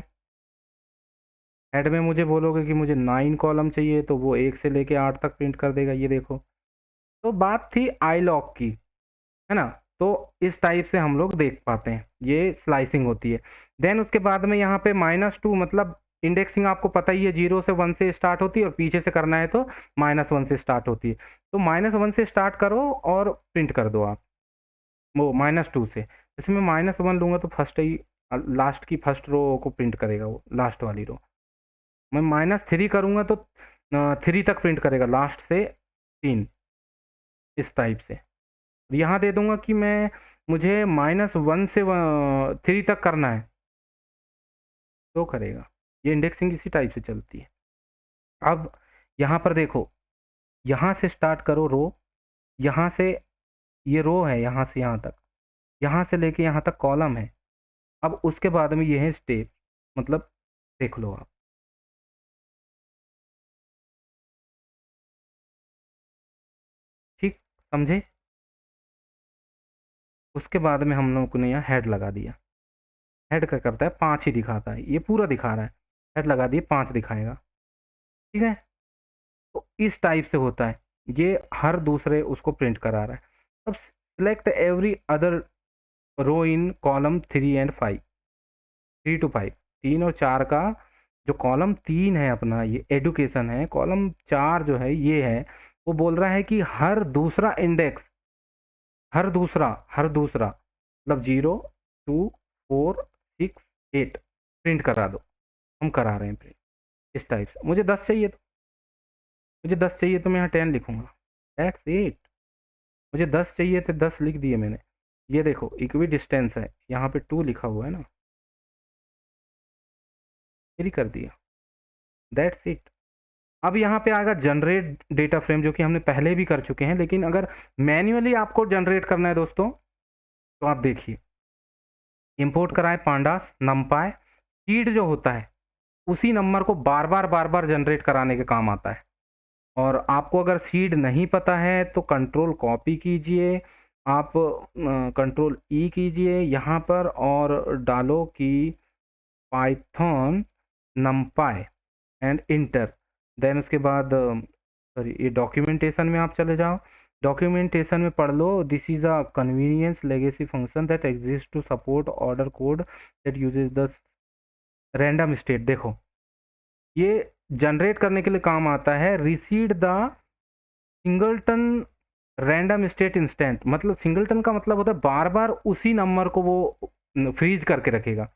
हेड में मुझे बोलोगे कि मुझे 9 कॉलम चाहिए, तो वो 1 से लेके 8 तक प्रिंट कर देगा, ये देखो। तो बात थी आईलॉक की, है ना? तो इस टाइप से हम लोग देख पाते हैं, ये स्लाइसिंग होती है। देन उसके बाद में यहाँ पे -2, मतलब इंडेक्सिंग आपको पता ही है, 0 से 1 से स्टार्ट होती है और पीछे से करना है तो -1 से स्टार्ट होती है। तो -1 से स्टार्ट करो और प्रिंट कर दो आप वो -2 से। इसमें -1 लूँगा तो फर्स्ट ही लास्ट की फर्स्ट रो को प्रिंट करेगा वो, लास्ट वाली रो। मैं -3 करूँगा तो 3 तक प्रिंट करेगा, लास्ट से 3, इस टाइप से। यहाँ दे दूँगा कि मुझे -1 से 3 तक करना है, तो करेगा। ये इंडेक्सिंग इसी टाइप से चलती है। अब यहाँ पर देखो, यहाँ से स्टार्ट करो रो, यहाँ से ये रो है, यहाँ से यहाँ तक, यहाँ से लेके यहाँ तक कॉलम है। अब उसके बाद में ये है स्टेप, मतलब देख लो आप। ठीक, समझे? उसके बाद में हम लोगों ने यहाँ हेड लगा दिया। हेड क्या करता है, 5 ही दिखाता है, ये पूरा दिखा रहा है। हेड लगा दिए, 5 दिखाएगा। ठीक है? तो इस टाइप से होता है, ये हर दूसरे उसको प्रिंट करा रहा है। अब select every other row in column 3 and 5, 3 to 5, 3 और 4 का जो कॉलम 3 है अपना, ये एडुकेशन है। कॉलम 4 जो है ये है, वो बोल रहा है कि हर दूसरा इंडेक्स, हर दूसरा मतलब 0, 2, 4, 6, 8 प्रिंट करा दो। हम करा रहे हैं प्रिंट इस टाइप से। मुझे 10 चाहिए तो मैं यहाँ 10 लिखूंगा, दैट्स इट। मुझे 10 चाहिए तो 10 लिख दिए मैंने। ये देखो इक्वी डिस्टेंस है, यहाँ पे 2 लिखा हुआ है ना, ये कर दिया, दैट्स इट। अब यहाँ पे आएगा जनरेट डेटा फ्रेम, जो कि हमने पहले भी कर चुके हैं। लेकिन अगर मैन्युअली आपको जनरेट करना है दोस्तों, तो आप देखिए, इंपोर्ट कराए पांडास नमपाई, सीड जो होता है उसी नंबर को बार बार जनरेट कराने के काम आता है। और आपको अगर सीड नहीं पता है तो कंट्रोल कॉपी कीजिए, आप कंट्रोल ई कीजिए यहाँ पर और डालो कि Python NumPy and enter. Then उसके बाद सॉरी, ये डॉक्यूमेंटेशन में आप चले जाओ, डॉक्यूमेंटेशन में पढ़ लो, this is a convenience legacy function that exist to support older code that uses the random state. देखो ये जनरेट करने के लिए काम आता है, reseed the singleton random state instance. मतलब सिंगलटन का मतलब होता है बार बार उसी नंबर को वो फ्रीज करके रखेगा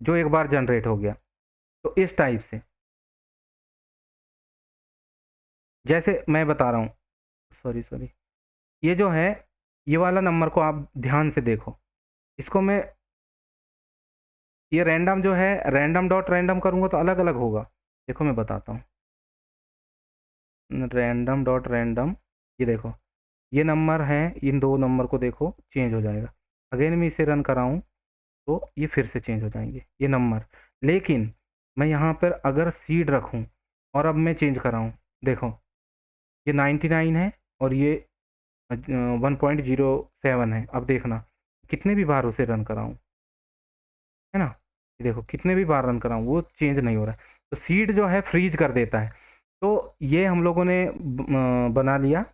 जो एक बार जनरेट हो गया। तो इस टाइप से, जैसे मैं बता रहा हूँ, सॉरी सॉरी, ये जो है ये वाला नंबर को आप ध्यान से देखो, इसको मैं ये रैंडम जो है रैंडम डॉट रैंडम करूँगा तो अलग अलग होगा। देखो मैं बताता हूँ, रैंडम डॉट रैंडम, ये देखो ये नंबर है, इन दो नंबर को देखो चेंज हो जाएगा। अगेन मैं इसे रन कराऊँ तो ये फिर से चेंज हो जाएंगे ये नंबर। लेकिन मैं यहाँ पर अगर सीड रखूँ और अब मैं चेंज कराऊँ, देखो ये 99 है और ये 1.07 है। अब देखना कितने भी बार उसे रन कराऊँ, है ना, ये देखो कितने भी बार रन कराऊँ वो चेंज नहीं हो रहा है। तो सीड जो है फ्रीज कर देता है। तो ये हम लोगों ने बना लिया।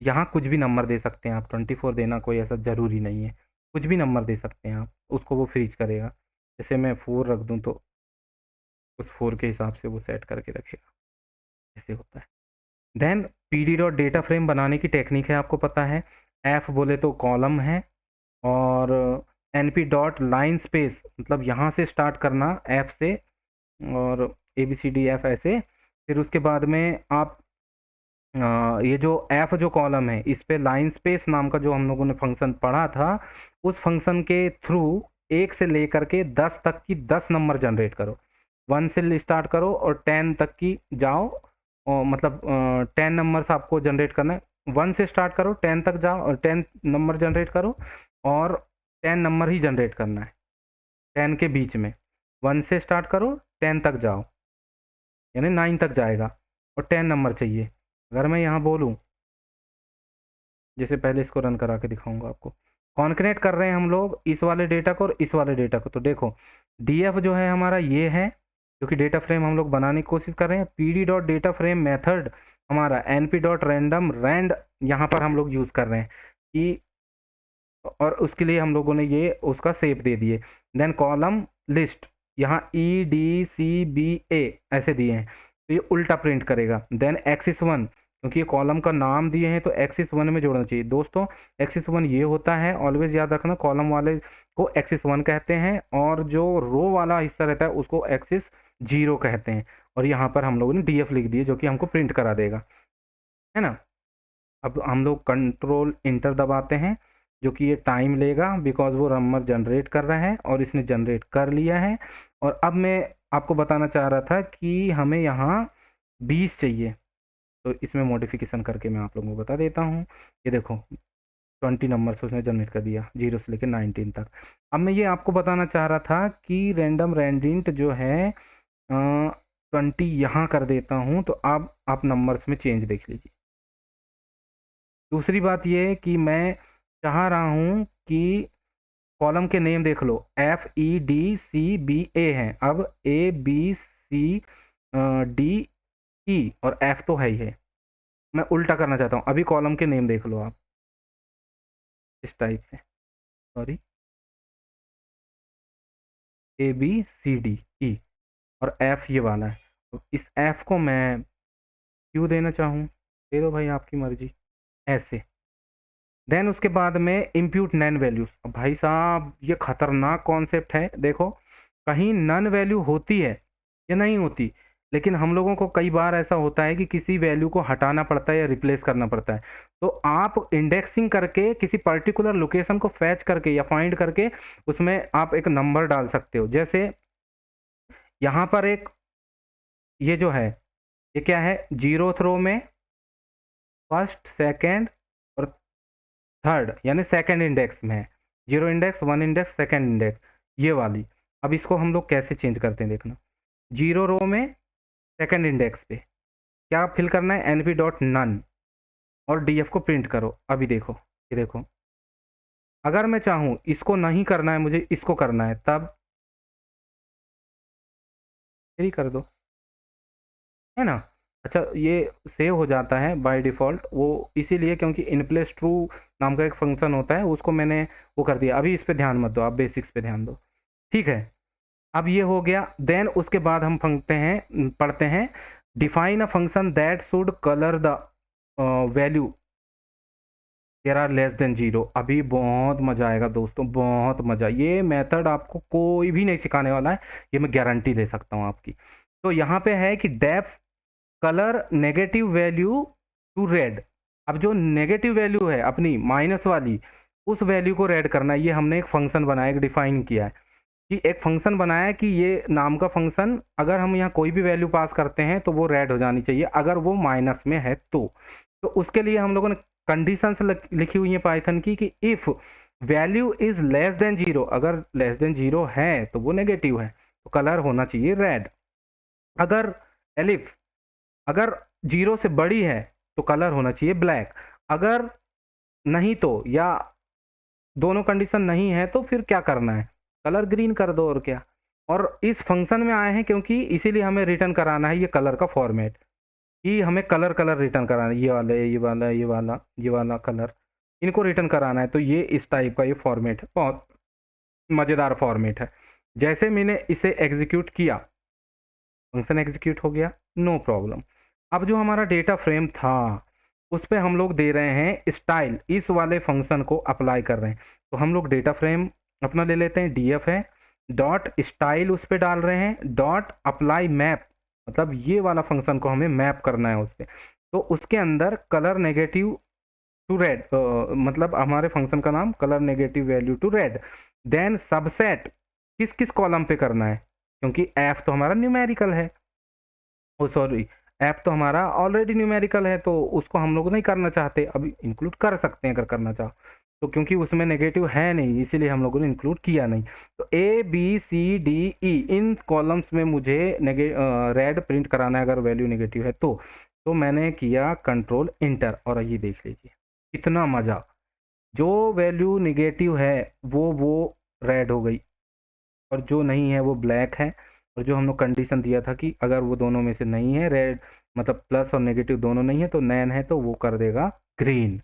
यहाँ कुछ भी नंबर दे सकते हैं आप, 24 देना कोई ऐसा ज़रूरी नहीं है, कुछ भी नंबर दे सकते हैं आप, उसको वो फ्रीज करेगा। जैसे मैं 4 रख दूँ तो उस 4 के हिसाब से वो सेट करके रखेगा, ऐसे होता है। Then pd dot data frame बनाने की टेक्निक है, आपको पता है। एफ बोले तो कॉलम है, और np डॉट लाइन स्पेस मतलब यहाँ से स्टार्ट करना एफ से, और ABCDF ऐसे। फिर उसके बाद में आप ये जो एफ जो कॉलम है इस पे लाइन स्पेस नाम का जो हम लोगों ने फंक्शन पढ़ा था, उस फंक्शन के थ्रू 1 से लेकर के 10 तक की 10 नंबर जनरेट करो। 1 से स्टार्ट करो और 10 तक की जाओ, और मतलब 10 नंबर्स आपको जनरेट करना है। 1 से स्टार्ट करो 10 तक जाओ और 10 नंबर जनरेट करो, और 10 नंबर ही जनरेट करना है 10 के बीच में। 1 से स्टार्ट करो 10 तक जाओ, यानी 9 तक जाएगा और 10 नंबर चाहिए। अगर मैं यहाँ बोलूँ, जैसे पहले इसको रन करा के दिखाऊंगा आपको, कॉन्कनेट कर रहे हैं हम लोग इस वाले डेटा को और इस वाले डेटा को। तो देखो डीएफ जो है हमारा ये है, जो कि डेटा फ्रेम हम लोग बनाने की कोशिश कर रहे हैं। PD dot data frame method हमारा एनपी डॉट रैंडम रैंड यहाँ पर हम लोग यूज़ कर रहे हैं कि, और उसके लिए हम लोगों ने ये उसका सेप दे दिए। देन कॉलम लिस्ट यहाँ EDCBA ऐसे दिए हैं, तो ये उल्टा प्रिंट करेगा। देन एक्सिस 1, क्योंकि ये कॉलम का नाम दिए हैं तो एक्सिस 1 में जोड़ना चाहिए। दोस्तों एक्सिस 1 ये होता है, ऑलवेज याद रखना, कॉलम वाले को एक्सिस 1 कहते हैं और जो रो वाला हिस्सा रहता है उसको एक्सिस 0 कहते हैं। और यहाँ पर हम लोगों ने DF लिख दिए जो कि हमको प्रिंट करा देगा, है ना। अब हम लोग कंट्रोल इंटर दबाते हैं, जो कि ये टाइम लेगा बिकॉज वो नंबर जनरेट कर रहा है और इसने जनरेट कर लिया है। और अब मैं आपको बताना चाह रहा था कि हमें यहाँ 20 चाहिए, तो इसमें मॉडिफिकेशन करके मैं आप लोगों को बता देता हूँ। ये देखो 20 नंबर से उसने जनरेट कर दिया 0 से लेकर 19 तक। अब मैं ये आपको बताना चाह रहा था कि रैंडम रैंडिंट जो है 20 यहाँ कर देता हूँ, तो अब आप नंबर्स में चेंज देख लीजिए। दूसरी बात ये है कि मैं चाह रहा हूँ कि कॉलम के नेम देख लो, FEDCBA हैं। अब ABCDE और F तो है ही है, मैं उल्टा करना चाहता हूँ। अभी कॉलम के नेम देख लो आप इस टाइप से, सॉरी ABCDE और F ये वाला है। तो इस F को मैं क्यों देना चाहूँ, दे दो भाई आपकी मर्जी, ऐसे। देन उसके बाद में इम्प्यूट नन वैल्यूज। भाई साहब ये खतरनाक कॉन्सेप्ट है। देखो कहीं नन वैल्यू होती है या नहीं होती, लेकिन हम लोगों को कई बार ऐसा होता है कि किसी वैल्यू को हटाना पड़ता है या रिप्लेस करना पड़ता है। तो आप इंडेक्सिंग करके किसी पर्टिकुलर लोकेशन को फैच करके या फाइंड करके उसमें आप एक नंबर डाल सकते हो। जैसे यहाँ पर एक ये जो है ये क्या है, 0th रो में फर्स्ट सेकेंड और थर्ड यानी सेकंड इंडेक्स में है। 0 इंडेक्स 1 इंडेक्स सेकंड इंडेक्स ये वाली। अब इसको हम लोग कैसे चेंज करते हैं देखना, 0 रो में सेकंड इंडेक्स पे क्या फिल करना है, np डॉट नन और DF को प्रिंट करो। अभी देखो ये देखो, अगर मैं चाहूँ इसको नहीं करना है, मुझे इसको करना है, तब यही कर दो, है ना। अच्छा, ये सेव हो जाता है बाय डिफ़ॉल्ट, वो इसीलिए क्योंकि इनप्लेस ट्रू नाम का एक फंक्शन होता है, उसको मैंने वो कर दिया। अभी इस पे ध्यान मत दो, आप बेसिक्स पे ध्यान दो। ठीक है, अब ये हो गया। देन उसके बाद हम पढ़ते हैं define a function that should colour the value there are less than zero. अभी बहुत मजा आएगा दोस्तों, बहुत मजा। ये मेथड आपको कोई भी नहीं सिखाने वाला है, ये मैं गारंटी दे सकता हूँ आपकी। तो यहाँ पे है कि def colour negative value to red. अब जो नेगेटिव वैल्यू है अपनी माइनस वाली, उस वैल्यू को रेड करना है। ये हमने एक फंक्शन बनाया, एक डिफाइन किया है कि एक फंक्शन बनाया है कि ये नाम का फंक्शन, अगर हम यहाँ कोई भी वैल्यू पास करते हैं तो वो रेड हो जानी चाहिए, अगर वो माइनस में है तो उसके लिए हम लोगों ने कंडीशंस लिखी हुई है पाइथन की कि if value is less than zero, अगर लेस देन जीरो है तो वो नेगेटिव है, तो कलर होना चाहिए रेड। अगर एलिफ अगर जीरो से बड़ी है तो कलर होना चाहिए ब्लैक। अगर नहीं तो, या दोनों कंडीशन नहीं है तो फिर क्या करना है, कलर ग्रीन कर दो, और क्या। और इस फंक्शन में आए हैं क्योंकि इसीलिए हमें रिटर्न कराना है ये कलर का फॉर्मेट, कि हमें कलर कलर रिटर्न कराना है, ये वाला, ये वाला, ये वाला, ये वाला कलर, इनको रिटर्न कराना है। तो ये इस टाइप का ये फॉर्मेट है, बहुत मज़ेदार फॉर्मेट है। जैसे मैंने इसे एग्जीक्यूट किया, फंक्शन एग्जीक्यूट हो गया, नो प्रॉब्लम। अब जो हमारा डेटा फ्रेम था उस पर हम लोग दे रहे हैं स्टाइल, इस वाले फंक्शन को अप्लाई कर रहे हैं। तो हम लोग डेटा फ्रेम अपना ले लेते हैं, डीएफ है, डॉट स्टाइल उस पर डाल रहे हैं, डॉट अप्लाई मैप, मतलब ये वाला फंक्शन को हमें मैप करना है उस पर। तो उसके अंदर कलर नेगेटिव टू रेड, मतलब हमारे फंक्शन का नाम colour negative value to red. Then subset किस किस कॉलम पे करना है, क्योंकि एफ तो हमारा न्यूमेरिकल है, ओ सॉरी, ऐप तो हमारा ऑलरेडी न्यूमेरिकल है, तो उसको हम लोग नहीं करना चाहते। अभी इंक्लूड कर सकते हैं अगर करना चाहो तो, क्योंकि उसमें नेगेटिव है नहीं, इसीलिए हम लोगों ने इंक्लूड किया नहीं। तो A B C D E इन कॉलम्स में मुझे रेड प्रिंट कराना है अगर वैल्यू नेगेटिव है तो मैंने किया कंट्रोल इंटर, और ये देख लीजिए कितना मज़ा। जो वैल्यू नेगेटिव है वो रेड हो गई, और जो नहीं है वो ब्लैक है। और जो हम लोग कंडीशन दिया था कि अगर वो दोनों में से नहीं है, रेड मतलब प्लस और नेगेटिव दोनों नहीं है, तो नैन है तो वो कर देगा ग्रीन।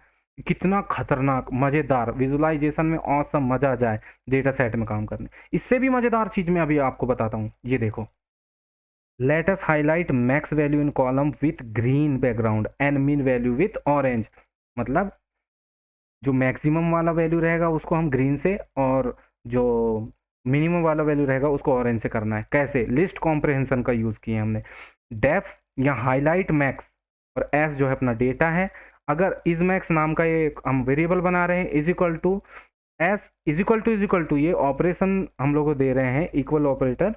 कितना खतरनाक मज़ेदार विजुअलाइजेशन में, औसम, मजा आ जाए डेटा सेट में काम करने। इससे भी मज़ेदार चीज़ मैं अभी आपको बताता हूँ, ये देखो। Let us highlight max value in column with green background and mean value with orange. मतलब जो मैक्सिमम वाला वैल्यू रहेगा उसको हम ग्रीन से, और जो मिनिमम वाला वैल्यू रहेगा उसको ऑरेंज से करना है। कैसे, लिस्ट कॉम्प्रहेंशन का यूज़ किया हमने। डेफ या हाईलाइट मैक्स, और एस जो है अपना डेटा है। अगर इज मैक्स नाम का ये हम वेरिएबल बना रहे हैं, is equal to S, is equal to ये ऑपरेशन हम लोग को दे रहे हैं, इक्वल ऑपरेटर,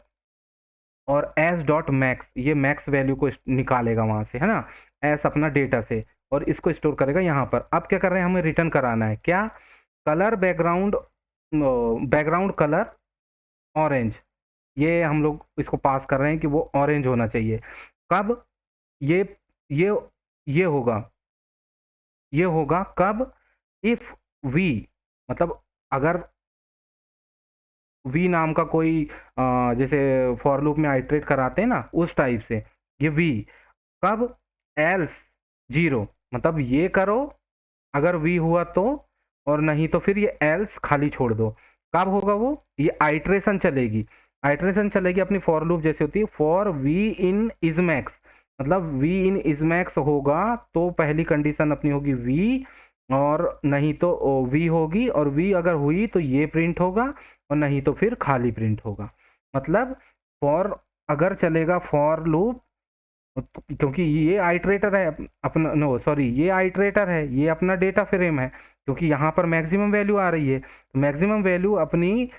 और एस डॉट मैक्स, ये मैक्स वैल्यू को निकालेगा वहाँ से, है ना, एस अपना डेटा से, और इसको स्टोर करेगा यहाँ पर। अब क्या कर रहे हैं, हमें रिटर्न कराना है क्या, colour background, background colour orange. ये हम लोग इसको पास कर रहे हैं कि वो ऑरेंज होना चाहिए। कब, ये ये ये होगा, ये होगा कब, इफ वी, मतलब अगर वी नाम का कोई जैसे फॉर लूप में आइट्रेट कराते हैं ना, उस टाइप से ये वी। कब, एल्स जीरो, मतलब ये करो अगर वी हुआ तो, और नहीं तो फिर ये एल्स खाली छोड़ दो। कब होगा वो, ये आइट्रेशन चलेगी, आइट्रेशन चलेगी अपनी फॉर लूप जैसे होती है, for V in is max, मतलब वी इन इज मैक्स होगा तो पहली कंडीशन अपनी होगी वी, और नहीं तो वी होगी, और वी अगर हुई तो ये प्रिंट होगा, और नहीं तो फिर खाली प्रिंट होगा। मतलब फॉर अगर चलेगा फॉर लूप, क्योंकि ये आइट्रेटर है अपना, नो सॉरी, ये आइट्रेटर है, ये अपना डेटा फ्रेम है, क्योंकि यहाँ पर मैक्सिमम वैल्यू आ रही है, तो मैक्सिमम वैल्यू अपनी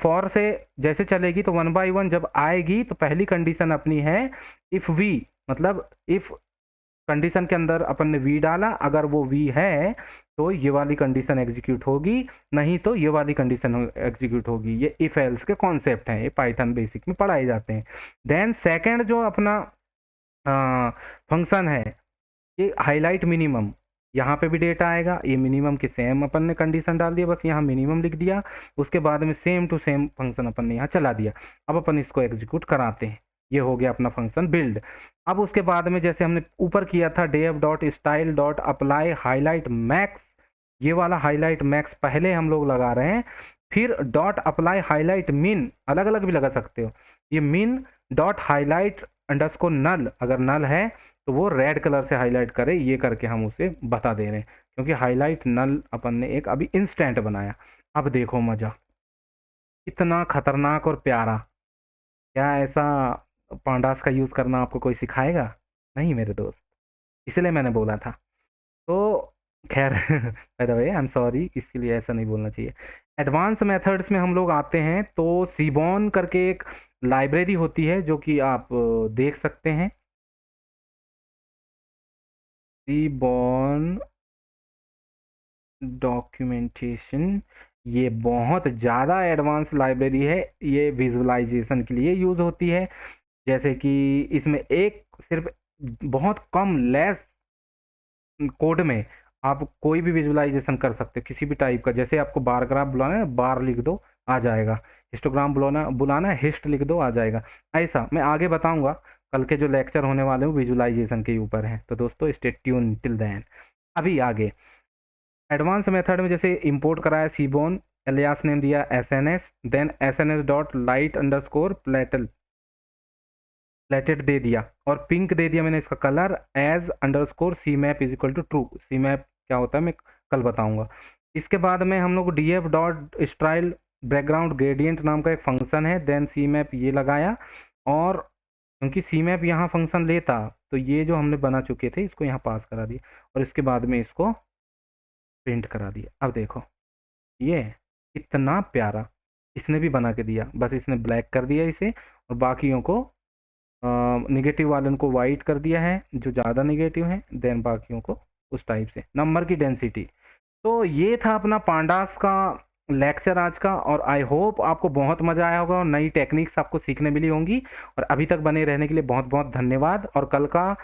फॉर से जैसे चलेगी तो 1 बाई 1 जब आएगी तो पहली कंडीशन अपनी है इफ वी, मतलब इफ कंडीशन के अंदर अपन ने वी डाला, अगर वो वी है तो ये वाली कंडीशन एग्जीक्यूट होगी, नहीं तो ये वाली कंडीशन एग्जीक्यूट होगी। ये इफ एल्स के कॉन्सेप्ट हैं, ये पाइथन बेसिक में पढ़ाए जाते हैं। देन सेकंड जो अपना फंक्शन है, ये हाईलाइट मिनिमम, यहाँ पे भी डेटा आएगा, ये मिनिमम की सेम अपन ने कंडीशन डाल दिया, बस यहाँ मिनिमम लिख दिया, उसके बाद में सेम टू सेम फंक्शन अपन ने यहाँ चला दिया। अब अपन इसको एग्जीक्यूट कराते हैं, ये हो गया अपना फंक्शन बिल्ड। अब उसके बाद में जैसे हमने ऊपर किया था dev dot style dot apply highlight max, ये वाला हाईलाइट मैक्स पहले हम लोग लगा रहे हैं, फिर डॉट अप्लाई हाईलाइट मिन, अलग अलग भी लगा सकते हो, ये मिन डॉट हाईलाइट अंडरस्कोर नल, अगर नल है तो वो रेड कलर से हाईलाइट करे, ये करके हम उसे बता दे रहे हैं, क्योंकि हाईलाइट नल अपन ने एक अभी इंस्टेंट बनाया। अब देखो मजा, इतना खतरनाक और प्यारा, क्या ऐसा पांडास का यूज़ करना आपको कोई सिखाएगा? नहीं मेरे दोस्त, इसलिए मैंने बोला था। तो खैर by the way I am sorry, इसके लिए ऐसा नहीं बोलना चाहिए। एडवांस मेथड्स में हम लोग आते हैं तो सीबॉन करके एक लाइब्रेरी होती है जो कि आप देख सकते हैं, सीबॉन डॉक्यूमेंटेशन, ये बहुत ज़्यादा एडवांस लाइब्रेरी है, ये विजुअलाइजेशन के लिए यूज़ होती है। जैसे कि इसमें एक सिर्फ बहुत कम लेस कोड में आप कोई भी विजुअलाइजेशन कर सकते हो किसी भी टाइप का। जैसे आपको बार ग्राफ बुलाना है, बार लिख दो आ जाएगा, हिस्टोग्राम बुलाना है, हिस्ट लिख दो आ जाएगा। ऐसा मैं आगे बताऊंगा, कल के जो लेक्चर होने वाले हैं विजुअलाइजेशन के ऊपर हैं। तो दोस्तों स्टे ट्यून टिल देन। अभी आगे एडवांस मेथड में जैसे इंपोर्ट कराया सीबोन, एलियास नेम दिया SNS, then SNS dot light underscore palette दे दिया, और पिंक दे दिया मैंने इसका colour as underscore C map is equal to true. C map क्या होता है मैं कल बताऊंगा। इसके बाद में हम लोग D F dot style background gradient नाम का एक फंक्शन है, देन सी मैप ये लगाया, और क्योंकि सी मैप यहाँ फंक्शन लेता तो ये जो हमने बना चुके थे इसको यहाँ पास करा दिया, और इसके बाद में इसको प्रिंट करा दिया। अब देखो ये इतना प्यारा इसने भी बना के दिया, बस इसने ब्लैक कर दिया इसे, और बाकियों को निगेटिव वालों को वाइट कर दिया है जो ज़्यादा निगेटिव हैं, देन बाकियों को उस टाइप से नंबर की डेंसिटी। तो ये था अपना पांडास का लेक्चर आज का, और आई होप आपको बहुत मज़ा आया होगा और नई टेक्निक्स आपको सीखने मिली होंगी। और अभी तक बने रहने के लिए बहुत बहुत धन्यवाद, और कल का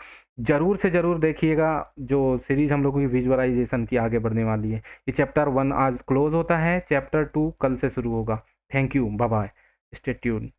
ज़रूर से ज़रूर देखिएगा जो सीरीज हम लोगों की विजुअलाइजेशन की आगे बढ़ने वाली है। ये चैप्टर 1 आज क्लोज होता है, चैप्टर 2 कल से शुरू होगा। Thank you, bye bye, stay tuned.